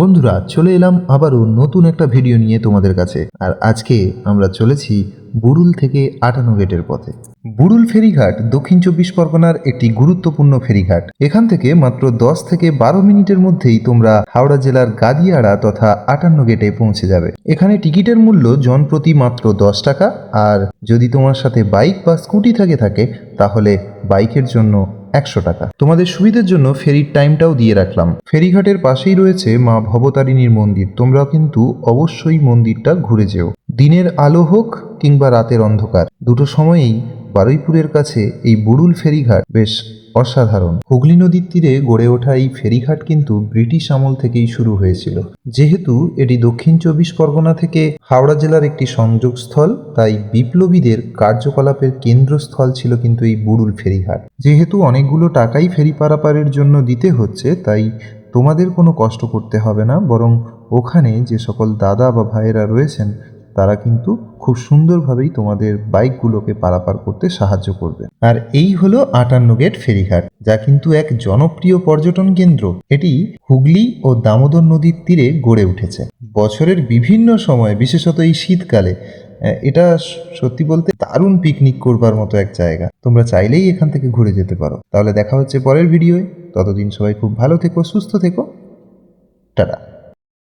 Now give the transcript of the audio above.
বন্ধুরা, চলে এলাম আবারও নতুন একটা ভিডিও নিয়ে তোমাদের কাছে। আর আজকে আমরা চলেছি বুড়ুল থেকে 58 গেটের পথে। বুড়ুল ফেরিঘাট দক্ষিণ 24 পরগনার একটি গুরুত্বপূর্ণ ফেরিঘাট। এখান থেকে মাত্র 10 থেকে 12 মিনিটের মধ্যেই তোমরা হাওড়া জেলার গাদিয়াড়া তথা 58 গেটে পৌঁছে যাবে। এখানে টিকিটের মূল্য জনপ্রতি মাত্র 10 টাকা, আর যদি তোমার সাথে বাইক বা স্কুটি থাকে তাহলে বাইকের জন্য 100 টাকা। তোমাদের সুবিধার জন্য ফেরির টাইমটাও দিয়ে রাখলাম। ফেরিঘাটের পাশেই রয়েছে মা ভবতারিণীর মন্দির। তোমরা কিন্তু অবশ্যই মন্দিরটা ঘুরে যেও। দিনের আলো হোক কিংবা রাতের অন্ধকার, দুটো সময়েই বারুইপুরের কাছে এই বুড়ুল ফেরিঘাট বেশ অসাধারণ। হুগলি নদীর তীরে গড়ে ওঠা এই ফেরিঘাট কিন্তু ব্রিটিশ আমল থেকেই শুরু হয়েছিল। যেহেতু এটি দক্ষিণ 24 পরগনা থেকে হাওড়া জেলার একটি সংযোগস্থল, তাই বিপ্লবীদের কার্যকলাপের কেন্দ্রস্থল ছিল কিন্তু এই বুড়ুল ফেরিঘাট। যেহেতু অনেকগুলো টাকাই ফেরি পারাপারের জন্য দিতে হচ্ছে, তাই তোমাদের কোনো কষ্ট করতে হবে না, বরং ওখানে যে সকল দাদা বা ভাইয়েরা রয়েছেন তারা কিন্তু খুব সুন্দরভাবেই তোমাদের বাইকগুলোকে পারাপার করতে সাহায্য করবে। আর এই হলো 58 গেট ফেরিঘাট, যা কিন্তু এক জনপ্রিয় পর্যটন কেন্দ্র। এটি হুগলি ও দামোদর নদীর তীরে গড়ে উঠেছে। বছরের বিভিন্ন সময়, বিশেষত এই শীতকালে, এটা সত্যি বলতে দারুণ পিকনিক করবার মতো এক জায়গা। তোমরা চাইলেই এখান থেকে ঘুরে যেতে পারো। তাহলে দেখা হচ্ছে পরের ভিডিওয়। ততদিন সবাই খুব ভালো থেকো, সুস্থ থেকো। টাটা।